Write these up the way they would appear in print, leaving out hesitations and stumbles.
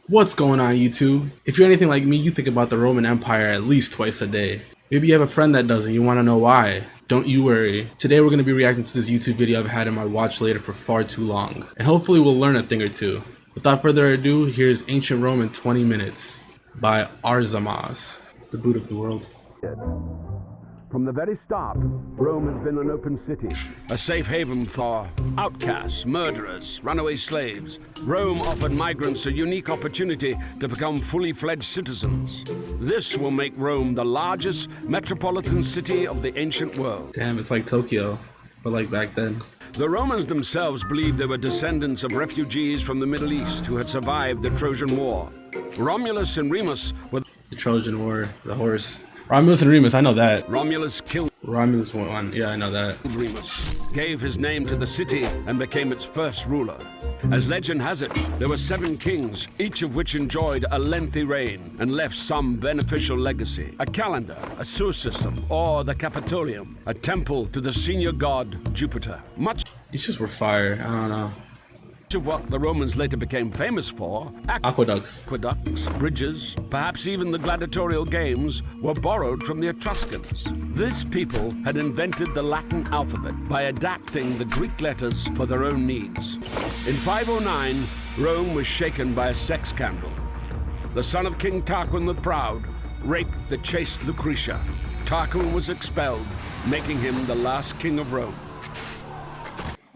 What's going on, YouTube? If you're anything like me, you think about the Roman Empire at least twice a day. Maybe you have a friend that doesn't, you want to know why. Don't you worry. Today we're going to be reacting to this YouTube video I've had in my watch later for far too long. And hopefully we'll learn a thing or two. Without further ado, here's Ancient Rome in 20 Minutes by Arzamas, the boot of the world. From the very start, Rome has been an open city, a safe haven for outcasts, murderers, runaway slaves. Rome offered migrants a unique opportunity to become fully fledged citizens. This will make Rome the largest metropolitan city of the ancient world. Damn, it's like Tokyo, but like back then. The Romans themselves believed they were descendants of refugees from the Middle East who had survived the Trojan War. Romulus and Remus were The Trojan War, the horse. Romulus and Remus, I know that. Romulus killed Romulus won, yeah, I know that. Remus, gave his name to the city and became its first ruler. As legend has it, there were 7 kings, each of which enjoyed a lengthy reign and left some beneficial legacy. A calendar, a sewer system, or the Capitolium, a temple to the senior god Jupiter. Much These just were fire, I don't know. of what the Romans later became famous for, Aqueducts. aqueducts, bridges, perhaps even the gladiatorial games, were borrowed from the Etruscans. This people had invented the Latin alphabet by adapting the Greek letters for their own needs. In 509, Rome was shaken by a sex scandal. The son of King Tarquin the Proud raped the chaste Lucretia. Tarquin was expelled, making him the last king of Rome.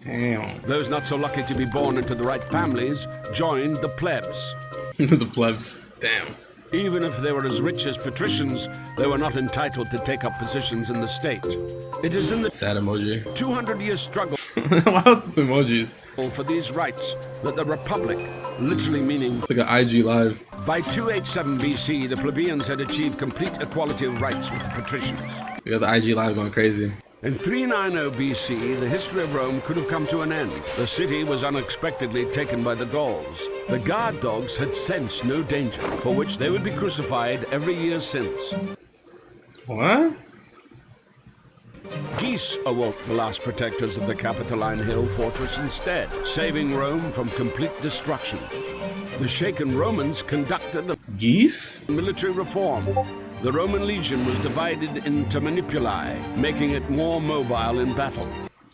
Damn. Those not so lucky to be born into the right families joined the plebs. The plebs. Damn. Even if they were as rich as patricians, they were not entitled to take up positions in the state. It is in the Sad emoji. 200-year struggle Why else the emojis? for these rights that the Republic, literally meaning It's like an IG live. by 287 BC, the plebeians had achieved complete equality of rights with the patricians. We got the IG live going crazy. In 390 BC, the history of Rome could have come to an end. The city was unexpectedly taken by the Gauls. The guard dogs had sensed no danger, for which they would be crucified every year since. What? Geese awoke the last protectors of the Capitoline Hill fortress instead, saving Rome from complete destruction. The shaken Romans conducted a Geese? military reform. The Roman legion was divided into manipuli, making it more mobile in battle.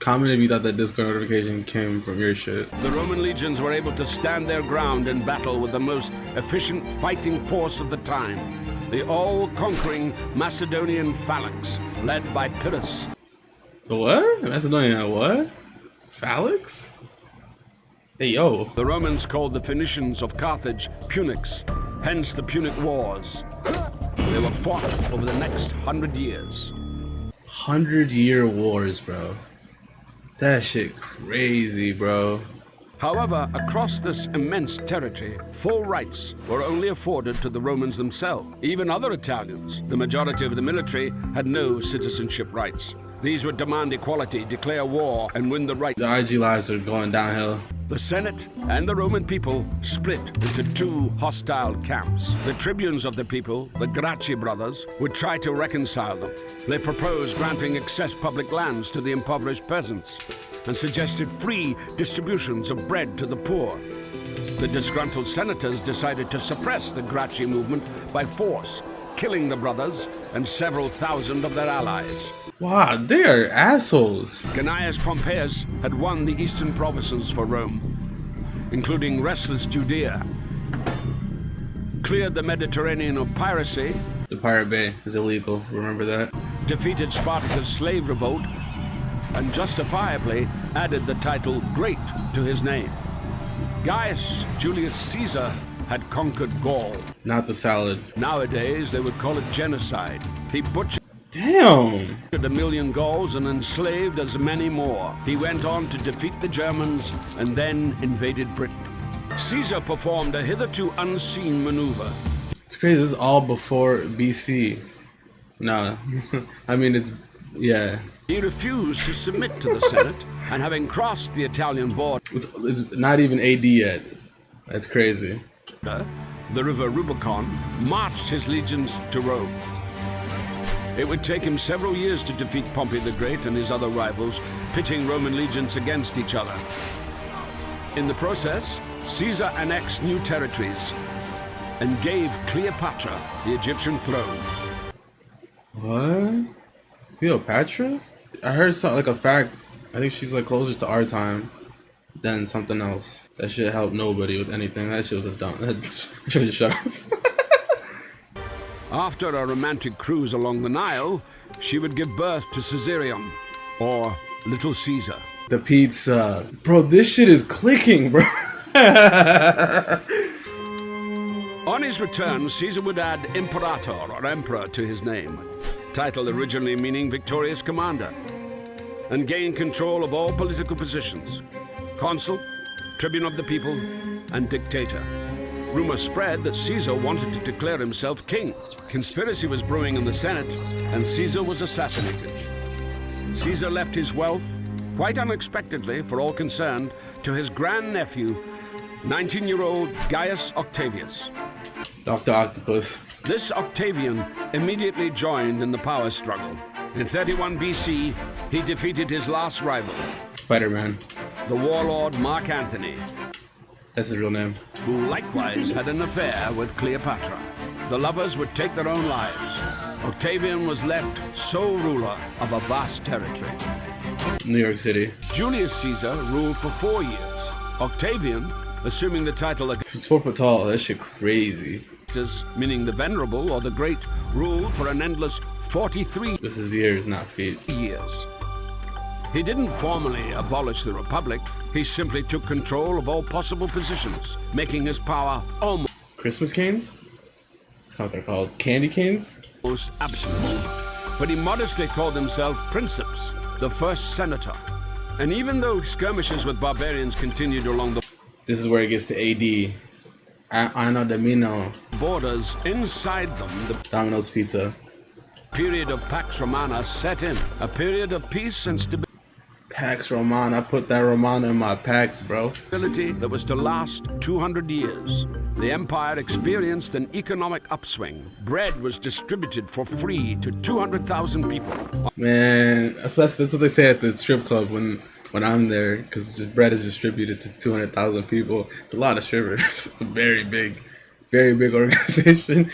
Comment if you thought that Discord notification came from your shit. The Roman legions were able to stand their ground in battle with the most efficient fighting force of the time, the all-conquering Macedonian phalanx, led by Pyrrhus. The what? Macedonia, what? Phalanx? Hey, yo. The Romans called the Phoenicians of Carthage Punics, hence the Punic Wars. They were fought over the next 100 years. 100-year wars, bro. That shit crazy, bro. However, across this immense territory, full rights were only afforded to the Romans themselves. Even other Italians, the majority of the military, had no citizenship rights. These would demand equality, declare war, and win the right. The IG lives are going downhill. The Senate and the Roman people split into 2 hostile camps. The tribunes of the people, the Gracchi brothers, would try to reconcile them. They proposed granting excess public lands to the impoverished peasants and suggested free distributions of bread to the poor. The disgruntled senators decided to suppress the Gracchi movement by force, killing the brothers and several thousand of their allies. Wow, they are assholes. Gnaeus Pompeius had won the eastern provinces for Rome, including restless Judea, cleared the Mediterranean of piracy, The Pirate Bay is illegal, remember that? defeated Spartacus' slave revolt, and justifiably added the title Great to his name. Gaius Julius Caesar had conquered Gaul. Not the salad. Nowadays, they would call it genocide. He butchered Damn. 1,000,000 Gauls and enslaved as many more. He went on to defeat the Germans and then invaded Britain. Caesar performed a hitherto unseen maneuver. It's crazy, this is all before BC. No. I mean, it's, yeah. He refused to submit to the Senate, and having crossed the Italian border, It's not even AD yet. That's crazy. the river Rubicon, marched his legions to Rome. It would take him several years to defeat Pompey the Great and his other rivals, pitting Roman legions against each other. In the process, Caesar annexed new territories, and gave Cleopatra the Egyptian throne. What? Cleopatra? I heard something like a fact. I think she's like closer to our time than something else. That shit helped nobody with anything. That shit was a dumb. I should just shut up. After a romantic cruise along the Nile, she would give birth to Caesarion, or Little Caesar. The pizza. Bro, this shit is clicking, bro. On his return, Caesar would add Imperator, or Emperor, to his name, title originally meaning victorious commander, and gain control of all political positions: consul, tribune of the people, and dictator. Rumors spread that Caesar wanted to declare himself king. Conspiracy was brewing in the Senate, and Caesar was assassinated. Caesar left his wealth, quite unexpectedly for all concerned, to his grandnephew, 19-year-old Gaius Octavius. Dr. Octopus. This Octavian immediately joined in the power struggle. In 31 BC, he defeated his last rival, Spider-Man. the warlord Mark Antony, That's his real name. who likewise had an affair with Cleopatra. The lovers would take their own lives. Octavian was left sole ruler of a vast territory. New York City. Julius Caesar ruled for 4 years. Octavian, assuming the title He's 4 foot tall. That shit crazy. Augustus, meaning the Venerable or the Great, ruled for an endless 43 This is years, not feet. years. He didn't formally abolish the Republic. He simply took control of all possible positions, making his power almost Christmas canes? That's not what they're called. Candy canes? absolute. But he modestly called himself Princeps, the first senator. And even though skirmishes with barbarians continued along the This is where it gets to AD. Anno Domino. borders, inside them, the Domino's Pizza. period of Pax Romana set in, a period of peace and Pax Romana. I put that Romana in my Pax, bro. stability that was to last 200 years. The empire experienced an economic upswing. Bread was distributed for free to 200,000 people. Man, that's what they say at the strip club when I'm there, because just bread is distributed to 200,000 people. It's a lot of strippers. It's a very big organization.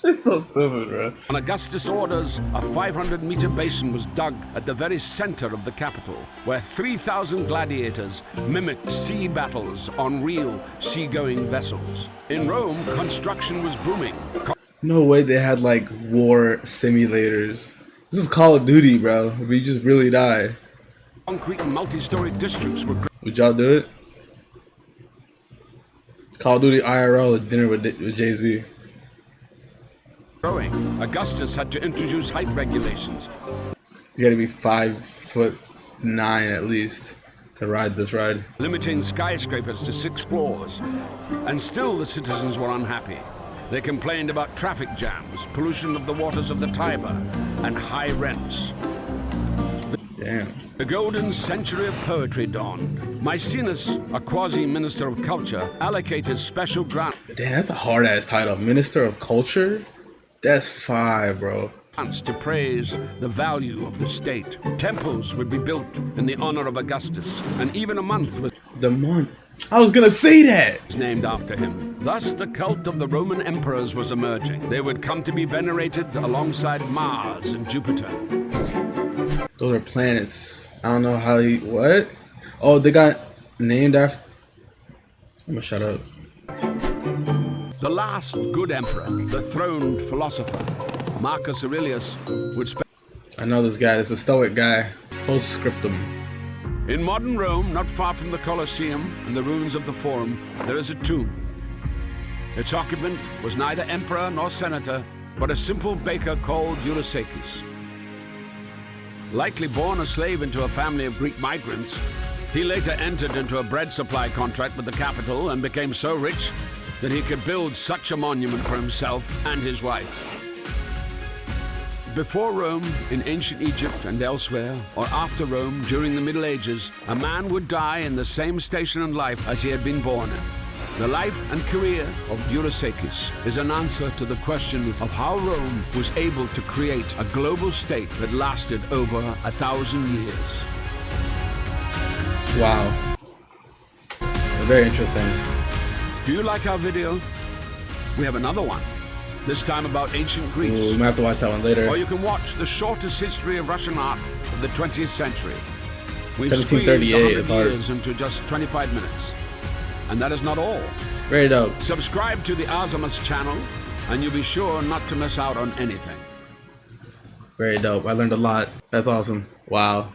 Shit's so stupid, bro. On Augustus' orders, a 500-meter basin was dug at the very center of the capital, where 3,000 gladiators mimicked sea battles on real seagoing vessels. In Rome, construction was booming. No way they had like war simulators. This is Call of Duty, bro. We just really die. Concrete and multi-story districts were Would y'all do it? Call of Duty IRL or dinner with Jay-Z. growing. Augustus had to introduce height regulations. You gotta be 5'9" at least to ride this ride. Limiting skyscrapers to 6 floors. And still the citizens were unhappy. They complained about traffic jams, pollution of the waters of the Tiber, and high rents. Damn. The golden century of poetry dawned. Maecenas, a quasi-minister of culture, allocated special grants Damn, that's a hard-ass title. Minister of Culture? That's 5, bro. to praise the value of the state. Temples would be built in the honor of Augustus, and even a month was The month. I was gonna say that! named after him. Thus, the cult of the Roman emperors was emerging. They would come to be venerated alongside Mars and Jupiter. Those are planets. I don't know how what? Oh, they got named after... I'm gonna shut up. The last good emperor, the throned philosopher, Marcus Aurelius, would spend I know this guy. It's a stoic guy. Postscriptum. in modern Rome, not far from the Colosseum and the ruins of the Forum, there is a tomb. Its occupant was neither emperor nor senator, but a simple baker called Eurysakes. Likely born a slave into a family of Greek migrants, he later entered into a bread supply contract with the capital and became so rich that he could build such a monument for himself and his wife. Before Rome, in ancient Egypt and elsewhere, or after Rome during the Middle Ages, a man would die in the same station in life as he had been born in. The life and career of Eurysakes is an answer to the question of how Rome was able to create a global state that lasted over 1,000 years. Wow. Very interesting. Do you like our video? We have another one, this time about ancient Ooh, Greece. we might have to watch that one later. Or you can watch the shortest history of Russian art of the 20th century. We've 1738 squeezed 100 is hard. years into just 25 minutes. And that is not all. Very dope. Subscribe to the Azimuth channel, and you'll be sure not to miss out on anything. Very dope. I learned a lot. That's awesome. Wow.